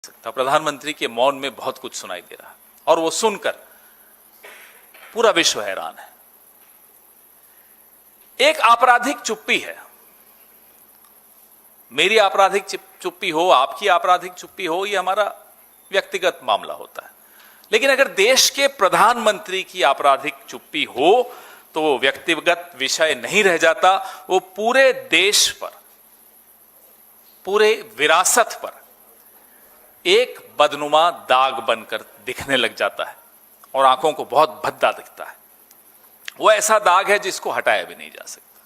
सकता। प्रधानमंत्री के मौन में बहुत कुछ सुनाई दे रहा है और वो सुनकर पूरा विश्व हैरान है। एक आपराधिक चुप्पी है। मेरी आपराधिक चुप्पी हो, आपकी आपराधिक चुप्पी हो, ये हमारा व्यक्तिगत मामला होता है। लेकिन अगर देश के प्रधानमंत्री की आपराधिक चुप्पी हो तो वो व्यक्तिगत विषय नहीं रह जाता, वो पूरे देश पर, पूरे विरासत पर एक बदनुमा दाग बनकर दिखने लग जाता है और आंखों को बहुत भद्दा दिखता है। वो ऐसा दाग है जिसको हटाया भी नहीं जा सकता।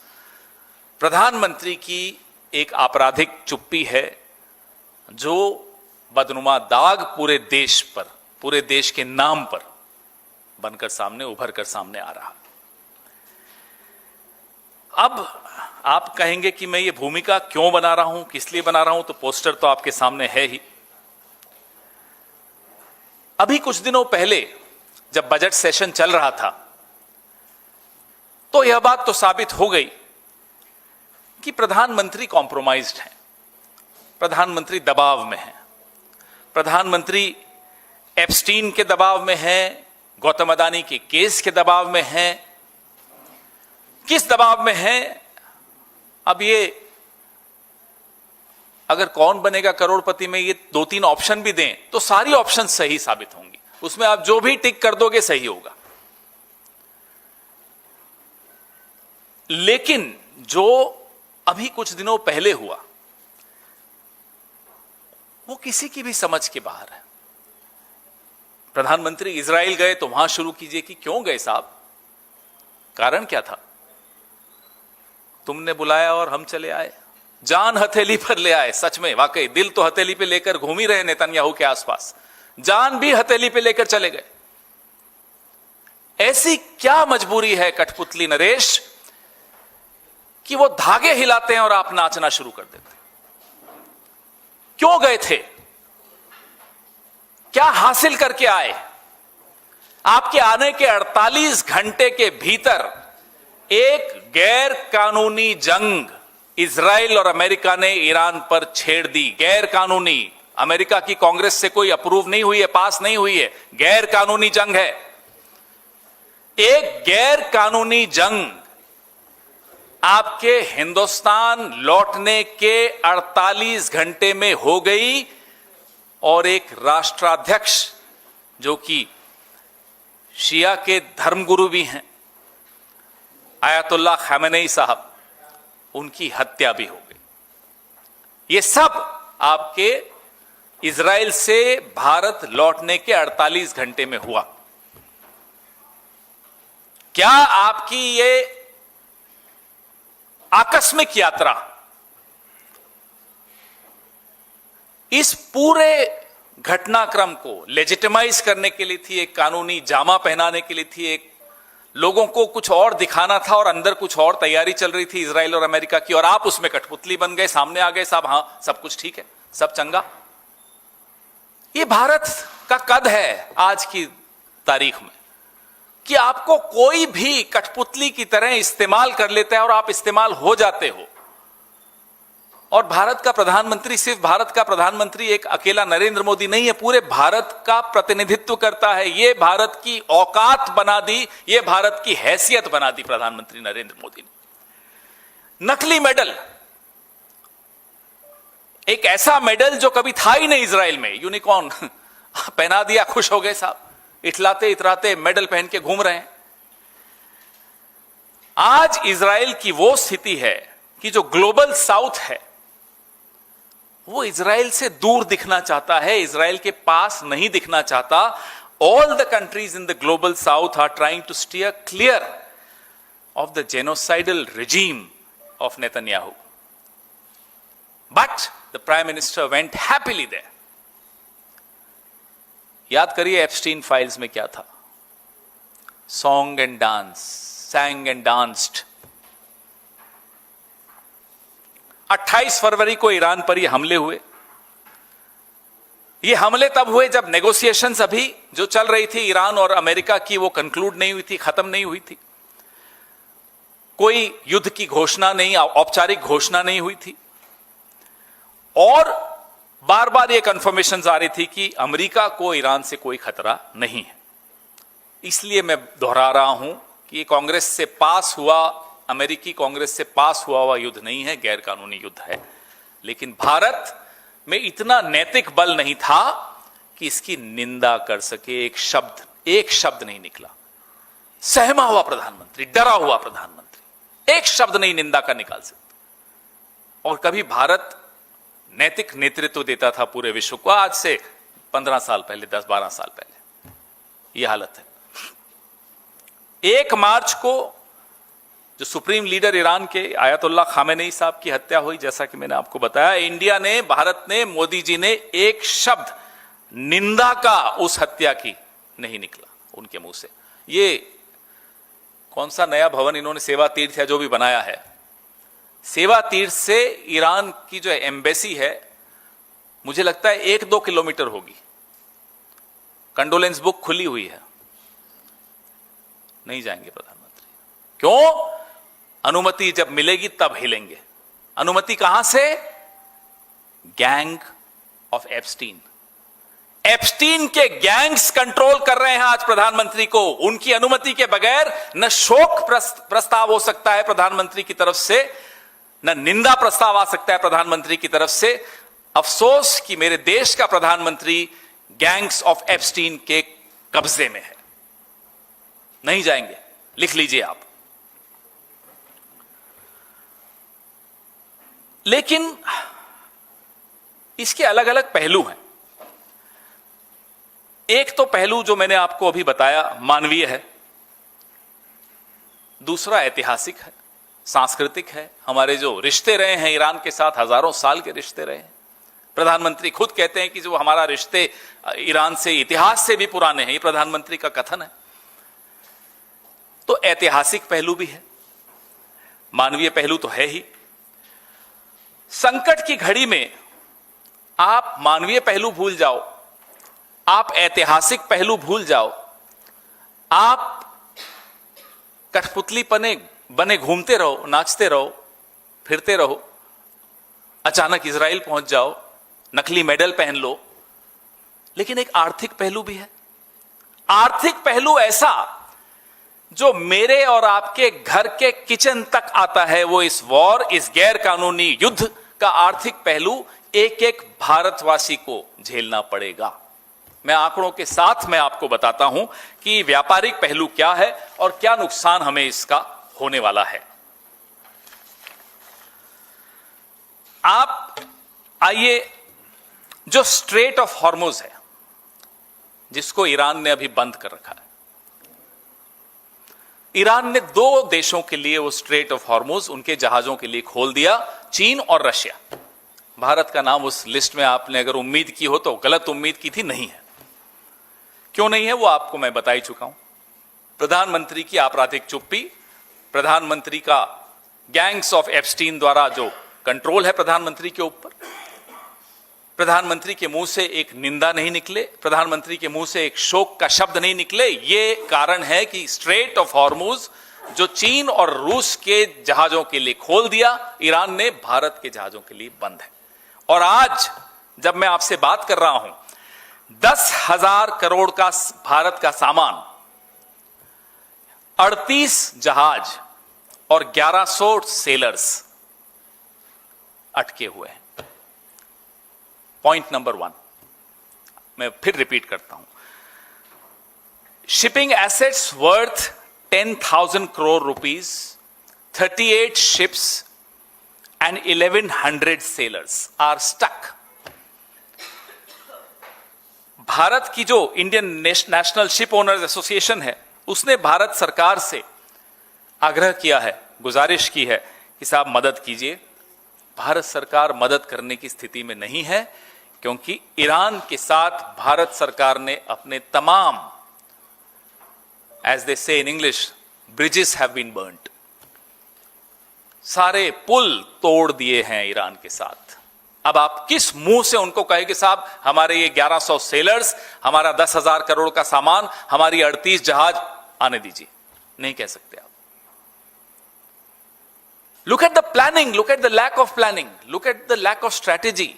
प्रधानमंत्री की एक आपराधिक चुप्पी है जो बदनुमा दाग पूरे देश पर, पूरे देश के नाम पर बनकर सामने, उभर कर सामने आ रहा। अब आप कहेंगे कि मैं ये भूमिका क्यों बना रहा हूं, किस लिए बना रहा हूं, तो पोस्टर तो आपके सामने है ही। अभी कुछ दिनों पहले जब बजट सेशन चल रहा था तो यह बात तो साबित हो गई कि प्रधानमंत्री कॉम्प्रोमाइज्ड हैं, प्रधानमंत्री दबाव में हैं, प्रधानमंत्री एप्स्टीन के दबाव में हैं, गौतम अदानी के केस के दबाव में हैं। किस दबाव में हैं? अब ये अगर कौन बनेगा करोड़पति में ये 2-3 ऑप्शन भी दें तो सारी ऑप्शन सही साबित होंगी, उसमें आप जो भी टिक कर दोगे सही होगा। लेकिन जो अभी कुछ दिनों पहले हुआ वो किसी की भी समझ के बाहर है। प्रधानमंत्री इजराइल गए तो वहां शुरू कीजिए कि क्यों गए साहब, कारण क्या था? तुमने बुलाया और हम चले आए, जान हथेली पर ले आए। सच में, वाकई दिल तो हथेली पे लेकर घूम ही रहे नेतन्याहू के आसपास, जान भी हथेली पे लेकर चले गए। ऐसी क्या मजबूरी है कठपुतली नरेश कि वो धागे हिलाते हैं और आप नाचना शुरू कर देते? क्यों गए थे? क्या हासिल करके आए? आपके आने के 48 घंटे के भीतर एक गैर कानूनी जंग इजराइल और अमेरिका ने ईरान पर छेड़ दी। गैर कानूनी, अमेरिका की कांग्रेस से कोई अप्रूव नहीं हुई है, पास नहीं हुई है, गैर कानूनी जंग है। एक गैर कानूनी जंग आपके हिंदुस्तान लौटने के 48 घंटे में हो गई और एक राष्ट्राध्यक्ष जो कि शिया के धर्मगुरु भी हैं, आयतुल्लाह खामेनेई साहब, उनकी हत्या भी हो गई। ये सब आपके इजराइल से भारत लौटने के 48 घंटे में हुआ। क्या आपकी ये आकस्मिक यात्रा इस पूरे घटनाक्रम को लेजिटिमाइज करने के लिए थी, एक कानूनी जामा पहनाने के लिए थी, एक लोगों को कुछ और दिखाना था और अंदर कुछ और तैयारी चल रही थी इजराइल और अमेरिका की, और आप उसमें कठपुतली बन गए, सामने आ गए साहब, हाँ सब कुछ ठीक है, सब चंगा? ये भारत का कद है आज की तारीख में कि आपको कोई भी कठपुतली की तरह इस्तेमाल कर लेता है और आप इस्तेमाल हो जाते हो। और भारत का प्रधानमंत्री सिर्फ भारत का प्रधानमंत्री एक अकेला नरेंद्र मोदी नहीं है, पूरे भारत का प्रतिनिधित्व करता है। ये भारत की औकात बना दी, ये भारत की हैसियत बना दी प्रधानमंत्री नरेंद्र मोदी ने। नकली मेडल, एक ऐसा मेडल जो कभी था ही नहीं इजराइल में, यूनिकॉर्न पहना दिया, खुश हो गए साहब, इतलाते इतराते मेडल पहन के घूम रहे हैं। आज इजराइल की वो स्थिति है कि जो ग्लोबल साउथ है वो इजराइल से दूर दिखना चाहता है, इजराइल के पास नहीं दिखना चाहता। All the countries in the global south are trying to steer clear of the genocidal regime of Netanyahu. But the Prime Minister went happily there. याद करिए एप्स्टीन फाइल्स में क्या था? Song and dance, sang and danced. 28 फरवरी को Iran पर ये हमले हुए। ये हमले तब हुए जब नेगोशिएशंस अभी जो चल रही थी ईरान और अमेरिका की, वो कंक्लूड नहीं हुई थी, खत्म नहीं हुई थी। कोई युद्ध की घोषणा नहीं, औपचारिक घोषणा नहीं हुई थी। और बार बार ये कंफर्मेशन आ रही थी कि अमेरिका को ईरान से कोई खतरा नहीं है। इसलिए मैं दोहरा रहा हूं कि ये कांग्रेस से पास हुआ, अमेरिकी कांग्रेस से पास हुआ युद्ध नहीं है, गैर कानूनी युद्ध है। लेकिन भारत में इतना नैतिक बल नहीं था कि इसकी निंदा कर सके। एक शब्द नहीं निकला। सहमा हुआ प्रधानमंत्री, डरा हुआ प्रधानमंत्री, एक शब्द नहीं निंदा का निकाल सकता। और कभी भारत नैतिक नेतृत्व देता था पूरे विश्व को, आज से 15 साल पहले, 10-12 साल पहले यह हालत है। 1 मार्च को जो सुप्रीम लीडर ईरान के आयतुल्लाह खामेनेई साहब की हत्या हुई, जैसा कि मैंने आपको बताया, इंडिया ने, भारत ने, मोदी जी ने एक शब्द निंदा का उस हत्या की नहीं निकला उनके मुंह से। ये कौन सा नया भवन इन्होंने सेवा तीर्थ या जो भी बनाया है, सेवा तीर्थ से ईरान की जो एम्बेसी है, मुझे लगता है 1-2 किलोमीटर होगी। कंडोलेंस बुक खुली हुई है, नहीं जाएंगे प्रधानमंत्री। क्यों? अनुमति जब मिलेगी तब हिलेंगे। अनुमति कहां से? Gang of Epstein. एप्स्टीन के गैंग्स कंट्रोल कर रहे हैं आज प्रधानमंत्री को। उनकी अनुमति के बगैर न शोक प्रस्ताव हो सकता है प्रधानमंत्री की तरफ से, न निंदा प्रस्ताव आ सकता है प्रधानमंत्री की तरफ से। अफसोस कि मेरे देश का प्रधानमंत्री गैंग्स ऑफ एप्स्टीन के कब्जे में है। नहीं जाएंगे, लिख लीजिए आप। लेकिन इसके अलग अलग पहलू हैं। एक तो पहलू जो मैंने आपको अभी बताया मानवीय है, दूसरा ऐतिहासिक है, सांस्कृतिक है। हमारे जो रिश्ते रहे हैं ईरान के साथ, हजारों साल के रिश्ते रहे हैं। प्रधानमंत्री खुद कहते हैं कि जो हमारा रिश्ते ईरान से इतिहास से भी पुराने हैं, ये प्रधानमंत्री का कथन है। तो ऐतिहासिक पहलू भी है, मानवीय पहलू तो है ही। संकट की घड़ी में आप मानवीय पहलू भूल जाओ, आप ऐतिहासिक पहलू भूल जाओ, आप कठपुतली बने घूमते रहो, नाचते रहो, फिरते रहो, अचानक इजराइल पहुंच जाओ, नकली मेडल पहन लो। लेकिन एक आर्थिक पहलू भी है। आर्थिक पहलू ऐसा जो मेरे और आपके घर के किचन तक आता है। वो इस वॉर, इस गैर कानूनी युद्ध का आर्थिक पहलू एक एक भारतवासी को झेलना पड़ेगा। मैं आंकड़ों के साथ मैं आपको बताता हूं कि व्यापारिक पहलू क्या है और क्या नुकसान हमें इसका होने वाला है। आप आइए, जो स्ट्रेट ऑफ हॉर्मुज है, जिसको ईरान ने अभी बंद कर रखा है। ईरान ने 2 देशों के लिए वो स्ट्रेट ऑफ हॉर्मुज उनके जहाजों के लिए खोल दिया, चीन और रशिया। भारत का नाम उस लिस्ट में आपने अगर उम्मीद की हो तो गलत उम्मीद की थी, नहीं है। क्यों नहीं है वो आपको मैं बता ही चुका हूं। प्रधानमंत्री की आपराधिक चुप्पी, प्रधानमंत्री का गैंग्स ऑफ एप्स्टीन द्वारा जो कंट्रोल है प्रधानमंत्री के ऊपर, प्रधानमंत्री के मुंह से एक निंदा नहीं निकले, प्रधानमंत्री के मुंह से एक शोक का शब्द नहीं निकले। ये कारण है कि स्ट्रेट ऑफ हॉर्मुज जो चीन और रूस के जहाजों के लिए खोल दिया, ईरान ने भारत के जहाजों के लिए बंद है। और आज जब मैं आपसे बात कर रहा हूं, 10,000 करोड़ का भारत का सामान, 38 जहाज और 1100 सेलर्स अटके हुए हैं। पॉइंट नंबर 1 मैं फिर रिपीट करता हूं। Shipping assets worth 10,000 crore rupees, 38 ships and 1,100 sailors are stuck. Bharat की जो Indian national ship owners association है, उसने भारत सरकार से आग्रह किया है, गुजारिश की है कि साहब मदद कीजिए। भारत सरकार मदद करने की स्थिति में नहीं है, क्योंकि ईरान के साथ भारत सरकार ने अपने तमाम, as they say in English, bridges have been burnt. सारे पुल तोड़ दिए हैं ईरान के साथ। अब आप किस मुंह से उनको कहे कि साहब हमारे ये 1100 सेलर्स, हमारा 10,000 करोड़ का सामान, हमारी 38 जहाज आने दीजिए? नहीं कह सकते आप। Look at the planning, look at the lack of planning, look at the lack of strategy.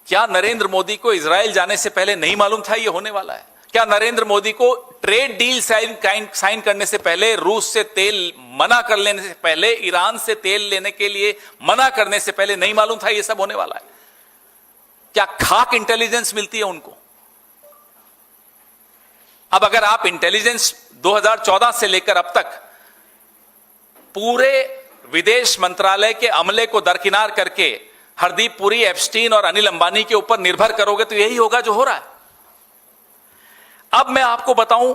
क्या नरेंद्र मोदी को इजराइल जाने से पहले नहीं मालूम था ये होने वाला है? क्या नरेंद्र मोदी को ट्रेड डील साइन करने से पहले, रूस से तेल मना कर लेने से पहले, ईरान से तेल लेने के लिए मना करने से पहले नहीं मालूम था ये सब होने वाला है? क्या खाक इंटेलिजेंस मिलती है उनको? अब अगर आप इंटेलिजेंस 2014 से लेकर अब तक पूरे विदेश मंत्रालय के अमले को दरकिनार करके हरदीप पुरी, एप्स्टीन और अनिल अंबानी के ऊपर निर्भर करोगे तो यही होगा जो हो रहा है। अब मैं आपको बताऊं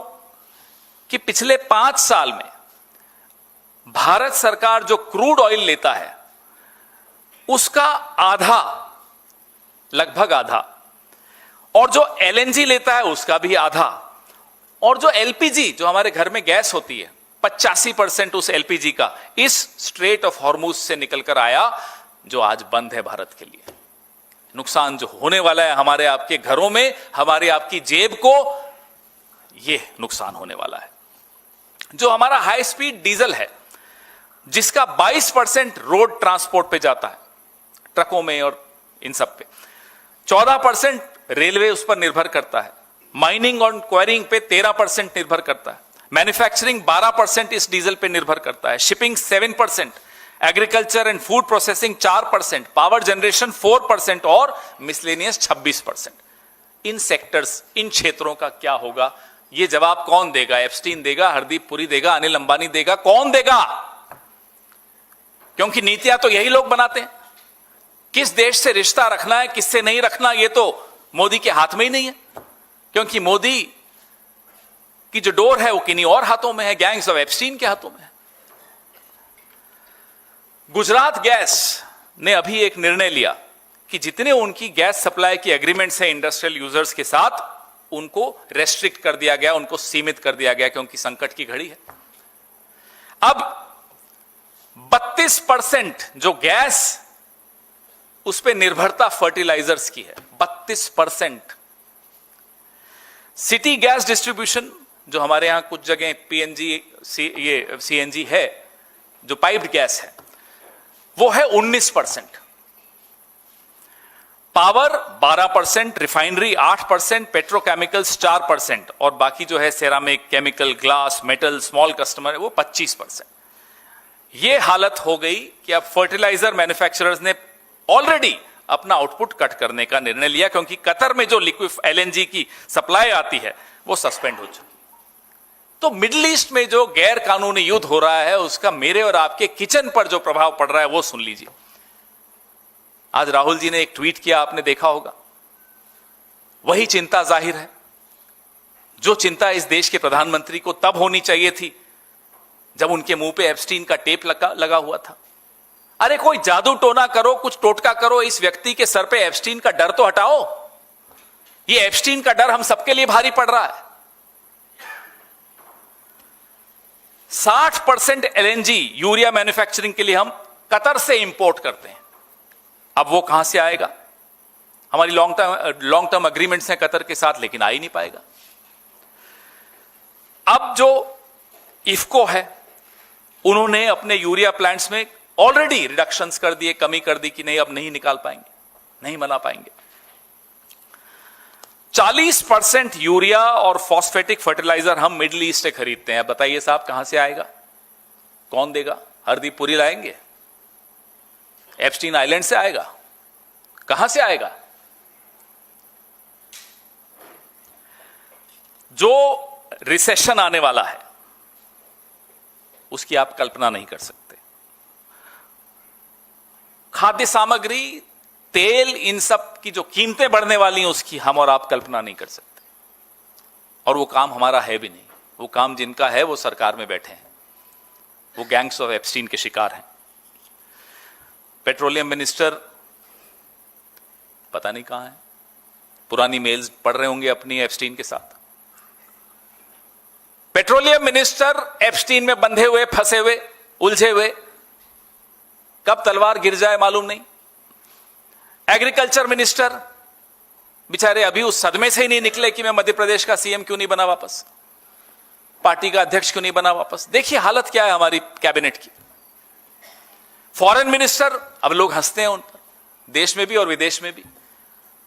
कि पिछले 5 साल में भारत सरकार जो क्रूड ऑयल लेता है उसका आधा, लगभग आधा, और जो एलएनजी लेता है उसका भी आधा, और जो एलपीजी, जो हमारे घर में गैस होती है, 85% उस एलपीजी का इस स्ट्रेट ऑफ हॉर्मुज से निकलकर आया, जो आज बंद है भारत के लिए। नुकसान जो होने वाला है हमारे आपके घरों में, हमारे आपकी जेब को, यह नुकसान होने वाला है। जो हमारा हाई स्पीड डीजल है, जिसका 22% रोड ट्रांसपोर्ट पे जाता है, ट्रकों में और इन सब पे, 14% रेलवे उस पर निर्भर करता है, माइनिंग और क्वायरिंग पे 13% निर्भर करता है, मैन्युफैक्चरिंग 12% इस डीजल पे निर्भर करता है, shipping 7%, agriculture and food processing 4%, power generation 4% और मिसलेनियस 26%। इन सेक्टर्स, इन क्षेत्रों का क्या होगा, ये जवाब कौन देगा? एप्स्टीन देगा, हरदीप पुरी देगा, अनिल अंबानी देगा, कौन देगा? क्योंकि नीतियां तो यही लोग बनाते हैं। किस देश से रिश्ता रखना है, किससे नहीं रखना, ये तो मोदी के हाथ में ही नहीं है, क्योंकि मोदी की जो डोर है वो किन्हीं और हाथों में है, गैंग्स ऑफ एप्स्टीन के हाथों में है। गुजरात गैस ने अभी एक निर्णय लिया कि जितने उनकी गैस सप्लाई की एग्रीमेंट्स है इंडस्ट्रियल यूजर्स के साथ, उनको रेस्ट्रिक्ट कर दिया गया, उनको सीमित कर दिया गया, क्योंकि संकट की घड़ी है। अब 32% जो गैस, उस पे निर्भरता फर्टिलाइजर्स की है, 32%। सिटी गैस डिस्ट्रीब्यूशन, जो हमारे यहां कुछ जगह पीएनजी, ये सीएनजी है, जो पाइप्ड गैस है, वो है 19%। पावर 12%, रिफाइनरी 8%, पेट्रोकेमिकल्स 4%, और बाकी जो है ceramic, chemical, glass, metal, small customer है, वो 25%। ये हालत हो गई कि अब फर्टिलाइजर मैन्युफैक्चरर्स ने ऑलरेडी अपना आउटपुट कट करने का निर्णय लिया, क्योंकि कतर में जो लिक्विड एलएनजी की सप्लाई आती है वो सस्पेंड हो चुकी। तो मिडिल ईस्ट में जो गैर कानूनी युद्ध हो रहा है, उसका मेरे और आपके किचन पर जो प्रभाव पड़ रहा है वो सुन लीजिए। आज राहुल जी ने एक ट्वीट किया, आपने देखा होगा। वही चिंता जाहिर है जो चिंता इस देश के प्रधानमंत्री को तब होनी चाहिए थी जब उनके मुंह पे एप्स्टीन का टेप लगा हुआ था। अरे कोई जादू टोना करो, कुछ टोटका करो, इस व्यक्ति के सर पे एप्स्टीन का डर तो हटाओ। ये एप्स्टीन का डर हम सबके लिए भारी पड़ रहा है। 60% एलएनजी यूरिया मैन्युफैक्चरिंग के लिए हम कतर से इंपोर्ट करते हैं। अब वो कहां से आएगा? हमारी लॉन्ग टर्म एग्रीमेंट्स हैं कतर के साथ, लेकिन आ ही नहीं पाएगा। अब जो इफको है, उन्होंने अपने यूरिया प्लांट्स में ऑलरेडी रिडक्शंस कर दिए, कमी कर दी कि नहीं, अब नहीं निकाल पाएंगे, नहीं बना पाएंगे। 40% यूरिया और फॉस्फेटिक फर्टिलाइजर हम मिडिल ईस्ट से खरीदते हैं। बताइए साहब, कहां से आएगा? कौन देगा? हरदीप पुरी लाएंगे? एप्स्टीन आइलैंड से आएगा? कहां से आएगा? जो रिसेशन आने वाला है उसकी आप कल्पना नहीं कर सकते। खाद्य सामग्री, तेल, इन सब की जो कीमतें बढ़ने वाली हैं उसकी हम और आप कल्पना नहीं कर सकते। और वो काम हमारा है भी नहीं। वो काम जिनका है वो सरकार में बैठे हैं, वो गैंग्स ऑफ एप्स्टीन के शिकार हैं। पेट्रोलियम मिनिस्टर पता नहीं कहां है, पुरानी मेल्स पढ़ रहे होंगे अपनी एप्स्टीन के साथ। पेट्रोलियम मिनिस्टर एप्स्टीन में बंधे हुए, फंसे हुए, उलझे हुए, कब तलवार गिर जाए मालूम नहीं। एग्रीकल्चर मिनिस्टर बेचारे अभी उस सदमे से ही नहीं निकले कि मैं मध्य प्रदेश का सीएम क्यों नहीं बना वापस, पार्टी का अध्यक्ष क्यों नहीं बना वापस। देखिए हालत क्या है हमारी कैबिनेट की। फॉरेन मिनिस्टर, अब लोग हंसते हैं उन पर, देश में भी और विदेश में भी,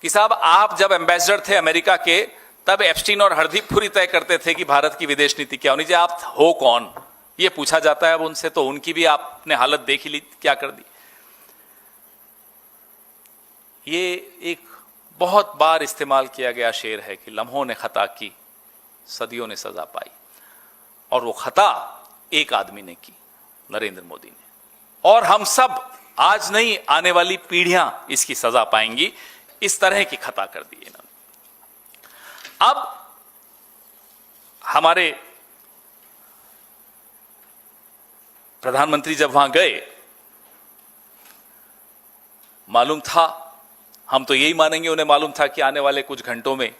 कि साहब आप जब एम्बेसडर थे अमेरिका के, तब एप्स्टीन और हरदीप पुरी तय करते थे कि भारत की विदेश नीति क्या होनी चाहिए, आप हो कौन, ये पूछा जाता है अब उनसे। तो उनकी भी आपने हालत देख ही ली, क्या कर दी। ये एक बहुत बार इस्तेमाल किया गया शेर है कि लम्हों ने खता की, सदियों ने सजा पाई। और वो खता एक आदमी ने की, नरेंद्र मोदी ने। और हम सब आज नहीं, आने वाली पीढ़ियां इसकी सजा पाएंगी। इस तरह की खता कर दी इन्होंने। अब हमारे प्रधानमंत्री जब वहां गए, मालूम था, हम तो यही मानेंगे उन्हें मालूम था कि आने वाले कुछ घंटों में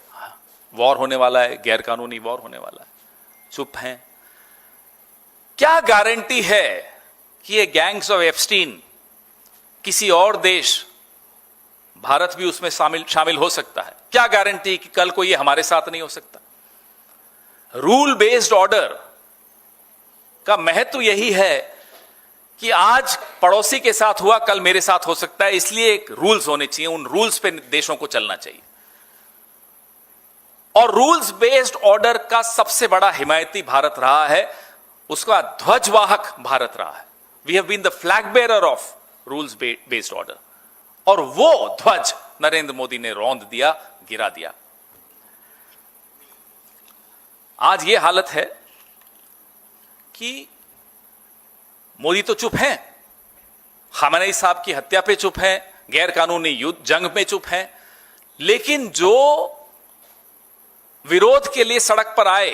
वॉर होने वाला है, गैरकानूनी वॉर होने वाला है। चुप हैं। क्या गारंटी है कि ये गैंग्स ऑफ एप्स्टीन, किसी और देश, भारत भी उसमें शामिल हो सकता है? क्या गारंटी कि कल को ये हमारे साथ नहीं हो सकता? रूल बेस्ड ऑर्डर का महत्व यही है कि आज पड़ोसी के साथ हुआ, कल मेरे साथ हो सकता है। इसलिए एक रूल्स होने चाहिए, उन रूल्स पे देशों को चलना चाहिए। और रूल्स बेस्ड ऑर्डर का सबसे बड़ा हिमायती भारत रहा है, उसका ध्वजवाहक भारत रहा है। We have been the flag bearer of rules based order. और वो ध्वज नरेंद्र मोदी ने रौंद दिया, गिरा दिया। आज ये हालत है कि मोदी तो चुप हैं, खामेनेई साहब की हत्या पे चुप हैं, गैर कानूनी युद्ध जंग पे चुप हैं, लेकिन जो विरोध के लिए सड़क पर आए,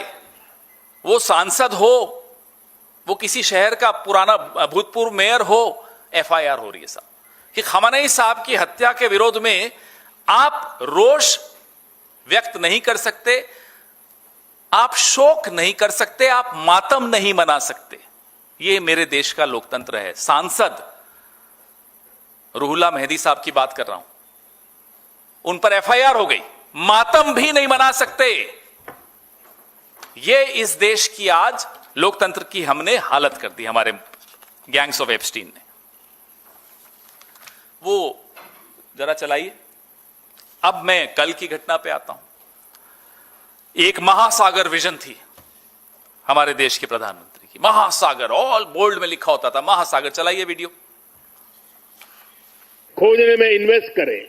वो सांसद हो, वो किसी शहर का पुराना भूतपूर्व मेयर हो, एफआईआर हो रही है साहब कि खामेनेई साहब की हत्या के विरोध में आप रोष व्यक्त नहीं कर सकते, आप शोक नहीं कर सकते, आप मातम नहीं मना सकते। ये मेरे देश का लोकतंत्र है। सांसद रूहुल्लाह मेहदी साहब की बात कर रहा हूं, उन पर एफआईआर हो गई, मातम भी नहीं मना सकते। ये इस देश की आज लोकतंत्र की हमने हालत कर दी, हमारे गैंग्स ऑफ एप्स्टीन ने। वो जरा चलाइए। अब मैं कल की घटना पे आता हूं। एक महासागर विजन थी हमारे देश के प्रधानमंत्री की, महासागर, ऑल बोल्ड में लिखा होता था महासागर। चलाइए वीडियो। खोजने में इन्वेस्ट करें।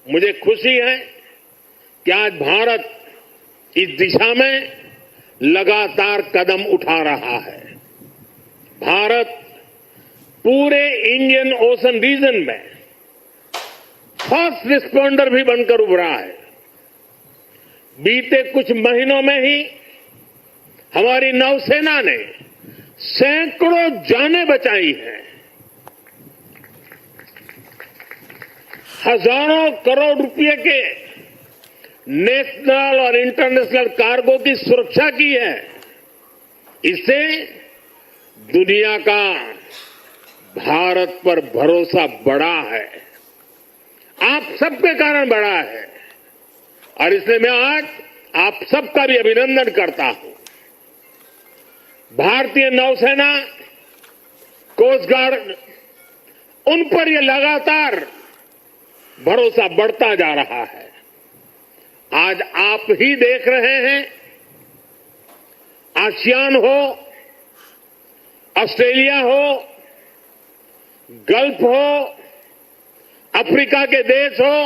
मुझे खुशी है कि आज भारत इस दिशा में लगातार कदम उठा रहा है। भारत पूरे इंडियन ओशन रीजन में फर्स्ट रिस्पॉन्डर भी बनकर उभरा है। बीते कुछ महीनों में ही हमारी नौसेना ने सैकड़ों जानें बचाई हैं, हजारों करोड़ रुपए के नेशनल और इंटरनेशनल कार्गो की सुरक्षा की है। इससे दुनिया का भारत पर भरोसा बढ़ा है, आप सबके कारण बढ़ा है। और इसलिए मैं आज आप सबका भी अभिनंदन करता हूं। भारतीय नौसेना, कोस्ट गार्ड, उन पर यह लगातार भरोसा बढ़ता जा रहा है। आज आप ही देख रहे हैं, आसियान हो, ऑस्ट्रेलिया हो, गल्फ हो, अफ्रीका के देश हो,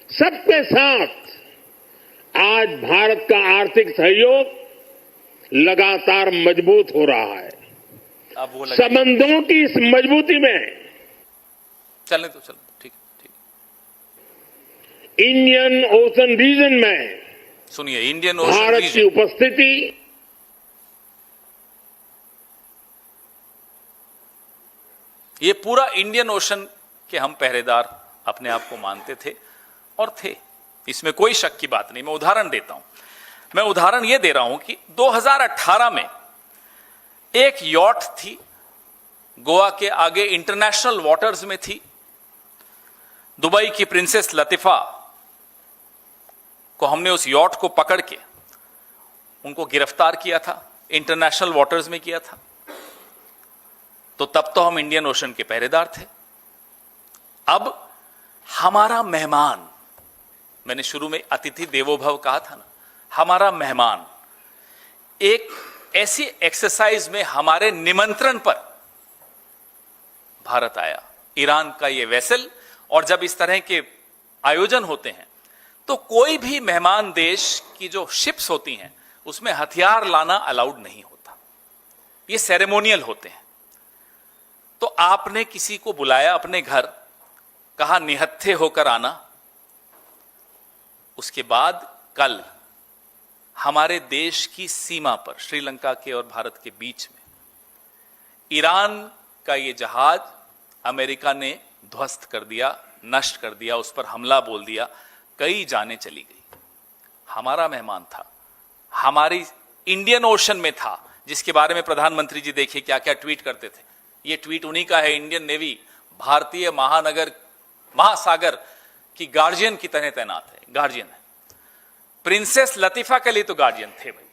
सबके साथ आज भारत का आर्थिक सहयोग लगातार मजबूत हो रहा है। संबंधों की इस मजबूती में चलने तो चल ठीक ठीक। इंडियन ओशन रीजन में सुनिए, इंडियन ओशन भारत की उपस्थिति ये पूरा इंडियन ओशन के हम पहरेदार अपने आप को मानते थे और थे, इसमें कोई शक की बात नहीं। मैं उदाहरण देता हूं। मैं उदाहरण ये दे रहा हूं कि 2018 में एक यॉट थी, गोवा के आगे इंटरनेशनल वाटर्स में थी। दुबई की प्रिंसेस लतीफा को हमने उस यॉट को पकड़ के उनको गिरफ्तार किया था, इंटरनेशनल वाटर्स में किया था। तो तब तो हम इंडियन ओशन के पहरेदार थे। अब हमारा मेहमान, मैंने शुरू में अतिथि देवो भव कहा था ना, हमारा मेहमान एक ऐसी एक्सरसाइज में हमारे निमंत्रण पर भारत आया, ईरान का ये वेसल। और जब इस तरह के आयोजन होते हैं तो कोई भी मेहमान देश की जो शिप्स होती हैं उसमें हथियार लाना अलाउड नहीं होता, ये सेरेमोनियल होते हैं। तो आपने किसी को बुलाया अपने घर, कहा निहत्थे होकर आना। उसके बाद कल हमारे देश की सीमा पर, श्रीलंका के और भारत के बीच में, ईरान का यह जहाज अमेरिका ने ध्वस्त कर दिया, नष्ट कर दिया, उस पर हमला बोल दिया, कई जानें चली गई। हमारा मेहमान था, हमारी इंडियन ओशन में था, जिसके बारे में प्रधानमंत्री जी देखिए क्या क्या ट्वीट करते थे। यह ट्वीट उन्हीं का है, इंडियन नेवी भारतीय महासागर की गार्जियन की तरह तैनात है, गार्जियन है। प्रिंसेस लतीफा के लिए तो गार्जियन थे भाई,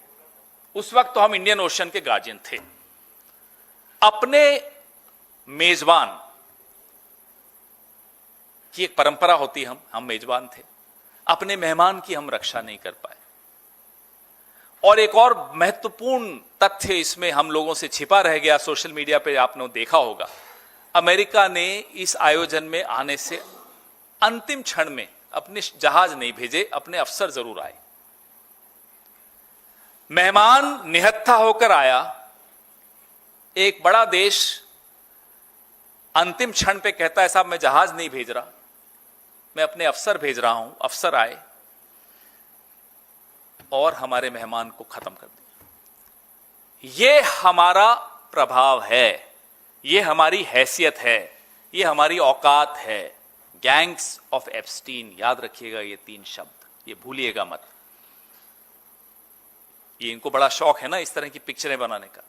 उस वक्त तो हम इंडियन ओशन के गार्जियन थे। अपने मेजबान की एक परंपरा होती है, हम मेजबान थे, अपने मेहमान की हम रक्षा नहीं कर पाए। और एक और महत्वपूर्ण तथ्य इसमें हम लोगों से छिपा रह गया, सोशल मीडिया पे आपने देखा होगा, अमेरिका ने इस आयोजन में आने से अंतिम क्षण में अपने जहाज नहीं भेजे, अपने अफसर जरूर आए। मेहमान निहत्था होकर आया, एक बड़ा देश अंतिम क्षण पे कहता है साहब मैं जहाज नहीं भेज रहा, मैं अपने अफसर भेज रहा हूं। अफसर आए और हमारे मेहमान को खत्म कर दिया। यह हमारा प्रभाव है, यह हमारी हैसियत है, यह हमारी औकात है। गैंग्स ऑफ एप्स्टीन, याद रखिएगा ये 3 शब्द, ये भूलिएगा मत। ये इनको बड़ा शौक है ना इस तरह की पिक्चरें बनाने का,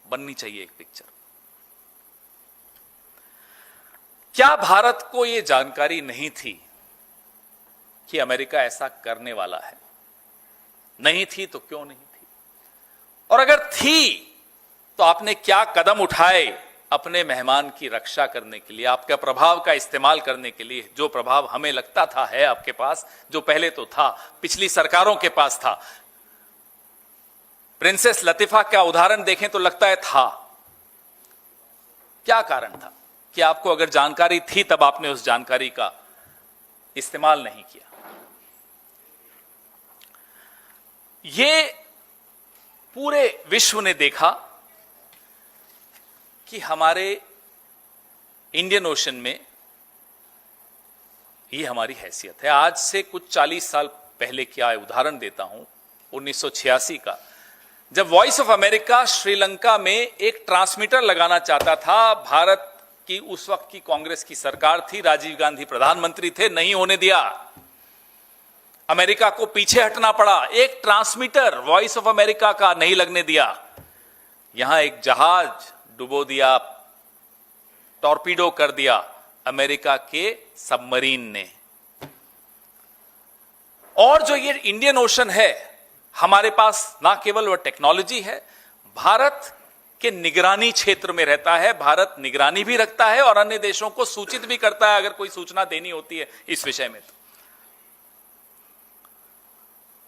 बननी चाहिए एक पिक्चर। क्या भारत को यह जानकारी नहीं थी कि अमेरिका ऐसा करने वाला है? नहीं थी तो क्यों नहीं थी? और अगर थी तो आपने क्या कदम उठाए अपने मेहमान की रक्षा करने के लिए, आपका प्रभाव का इस्तेमाल करने के लिए? जो प्रभाव हमें लगता था है आपके पास, जो पहले तो था, पिछली सरकारों के पास था। प्रिंसेस लतीफा का उदाहरण देखें तो लगता है था। क्या कारण था कि आपको अगर जानकारी थी तब आपने उस जानकारी का इस्तेमाल नहीं किया? ये पूरे विश्व ने देखा कि हमारे इंडियन ओशन में ये हमारी हैसियत है। आज से कुछ 40 साल पहले क्या उदाहरण देता हूं, 1986 का, जब वॉइस ऑफ अमेरिका श्रीलंका में एक ट्रांसमीटर लगाना चाहता था। भारत की उस वक्त की कांग्रेस की सरकार थी, राजीव गांधी प्रधानमंत्री थे, नहीं होने दिया। अमेरिका को पीछे हटना पड़ा। एक ट्रांसमीटर वॉइस ऑफ अमेरिका का नहीं लगने दिया। यहां एक जहाज डुबो दिया, टॉर्पीडो कर दिया अमेरिका के सबमरीन ने। और जो ये इंडियन ओशन है, हमारे पास ना केवल वह टेक्नोलॉजी है, भारत के निगरानी क्षेत्र में रहता है। भारत निगरानी भी रखता है और अन्य देशों को सूचित भी करता है अगर कोई सूचना देनी होती है इस विषय में। तो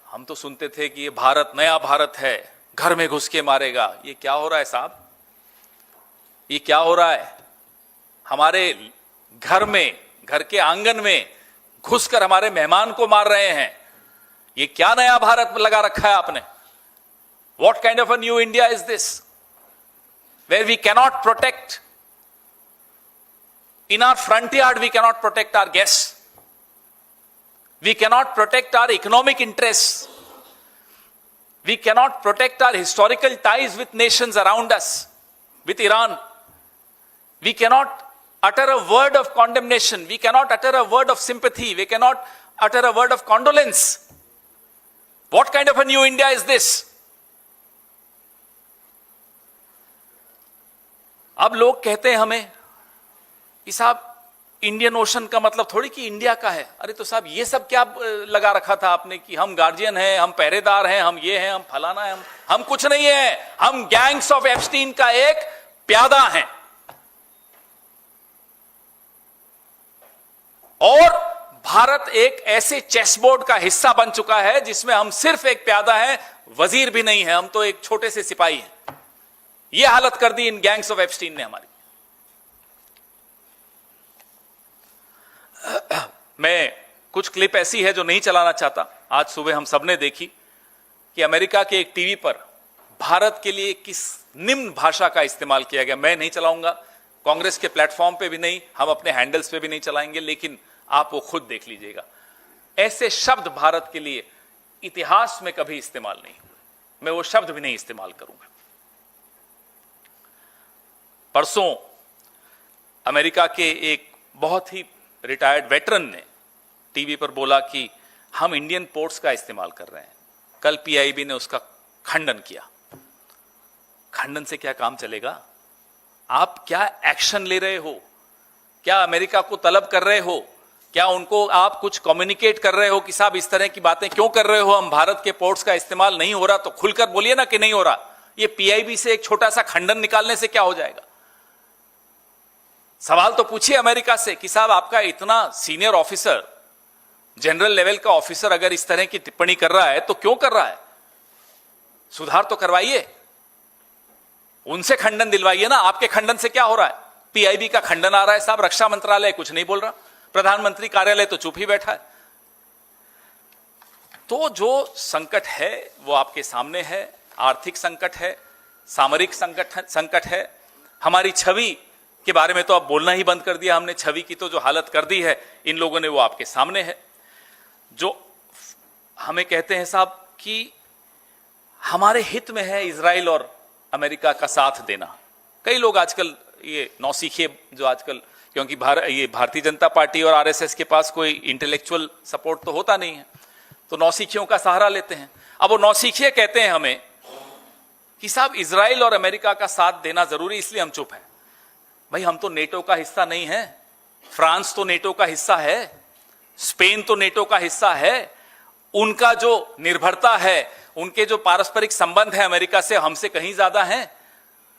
हम तो सुनते थे कि ये भारत नया भारत है, घर में घुस के मारेगा। ये क्या हो रहा है साहब? ये क्या हो रहा है? हमारे घर में, घर के आंगन में घुसकर हमारे मेहमान को मार रहे हैं। ये क्या नया भारत लगा रखा है आपने? What kind of a new India is this? Where we cannot protect, in our front yard we cannot protect our guests. We cannot protect our economic interests. We cannot protect our historical ties with nations around us, with Iran. We cannot utter a word of condemnation. We cannot utter a word of sympathy. We cannot utter a word of condolence. What kind of a new India is this? अब लोग कहते हैं हमें कि साहब Indian ocean का मतलब थोड़ी कि इंडिया का है। अरे तो साहब ये सब क्या लगा रखा था आपने कि हम गार्जियन हैं, हम पहरेदार हैं, हम ये हैं, हम फलाना हैं। हम कुछ नहीं है। हम गैंग्स ऑफ एप्स्टीन का एक प्यादा हैं। और भारत एक ऐसे चेसबोर्ड का हिस्सा बन चुका है जिसमें हम सिर्फ एक प्यादा है, वजीर भी नहीं है, हम तो एक छोटे से सिपाही हैं। यह हालत कर दी इन गैंग्स ऑफ एप्स्टीन ने हमारी। मैं कुछ क्लिप ऐसी है जो नहीं चलाना चाहता। आज सुबह हम सबने देखी कि अमेरिका के एक टीवी पर भारत के लिए किस निम्न भाषा का इस्तेमाल किया गया। मैं नहीं चलाऊंगा, कांग्रेस के प्लेटफॉर्म पे भी नहीं, हम अपने हैंडल्स पे भी नहीं चलाएंगे, लेकिन आप वो खुद देख लीजिएगा। ऐसे शब्द भारत के लिए इतिहास में कभी इस्तेमाल नहीं हुए, मैं वो शब्द भी नहीं इस्तेमाल करूंगा। परसों अमेरिका के एक बहुत ही रिटायर्ड वेटरन ने टीवी पर बोला कि हम इंडियन पोर्ट्स का इस्तेमाल कर रहे हैं। कल पीआईबी ने उसका खंडन किया। खंडन से क्या काम चलेगा? आप क्या एक्शन ले रहे हो? क्या अमेरिका को तलब कर रहे हो? क्या उनको आप कुछ कम्युनिकेट कर रहे हो कि साहब इस तरह की बातें क्यों कर रहे हो? हम भारत के पोर्ट्स का इस्तेमाल नहीं हो रहा तो खुलकर बोलिए ना कि नहीं हो रहा। ये पीआईबी से एक छोटा सा खंडन निकालने से क्या हो जाएगा? सवाल तो पूछिए अमेरिका से कि साहब आपका इतना सीनियर ऑफिसर, जनरल लेवल का ऑफिसर अगर इस तरह की टिप्पणी कर रहा है तो क्यों कर रहा है? सुधार तो करवाइए, उनसे खंडन दिलवाइए ना। आपके खंडन से क्या हो रहा है? पीआईबी का खंडन आ रहा है साहब, रक्षा मंत्रालय कुछ नहीं बोल रहा, प्रधानमंत्री कार्यालय तो चुप ही बैठा है। तो जो संकट है वो आपके सामने है। आर्थिक संकट है, सामरिक संकट है। हमारी छवि के बारे में तो अब बोलना ही बंद कर दिया हमने। छवि की तो जो हालत कर दी है इन लोगों ने, वो आपके सामने है। जो हमें कहते हैं साहब कि हमारे हित में है इजराइल और अमेरिका का साथ देना। कई लोग आजकल ये नौसीखिए जो आजकल, क्योंकि ये भारतीय जनता पार्टी और आरएसएस के पास कोई इंटेलेक्चुअल सपोर्ट तो होता नहीं है, तो नौसीखियों का सहारा लेते हैं। अब वो नौसीखिए कहते हैं हमें कि साहब इजराइल और अमेरिका का साथ देना जरूरी, इसलिए हम चुप हैं। भाई हम तो नेटो का हिस्सा नहीं है। फ्रांस तो नेटो का हिस्सा है, स्पेन तो नेटो का हिस्सा है। उनका जो निर्भरता है, उनके जो पारस्परिक संबंध है अमेरिका से, हमसे कहीं ज्यादा हैं।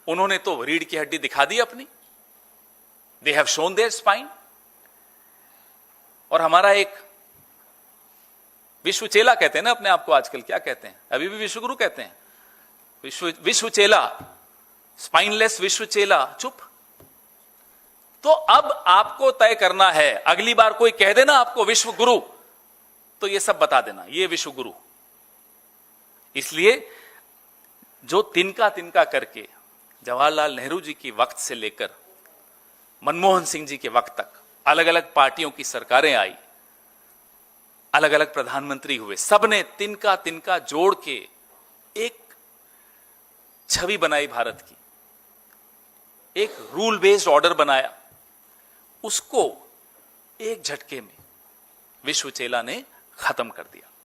उन्होंने तो रीढ़ की हड्डी दिखा दी अपनी। They have shown their spine. और हमारा एक विश्व चेला कहते हैं ना अपने आप को आजकल, क्या कहते हैं? अभी भी विश्वगुरु कहते हैं। विश्व चेला, स्पाइनलेस विश्व चेला, चुप। तो अब आपको तय करना है, अगली बार कोई कह देना आपको विश्व गुरु, तो ये सब बता देना ये विश्व गुरु। इसलिए जो तिनका तिनका करके जवाहरलाल नेहरू जी के वक्त से लेकर मनमोहन सिंह जी के वक्त तक अलग अलग पार्टियों की सरकारें आई, अलग अलग प्रधानमंत्री हुए, सबने तिनका तिनका जोड़ के एक छवि बनाई भारत की, एक रूल बेस्ड ऑर्डर बनाया। उसको एक झटके में विश्व चेला ने खत्म कर दिया।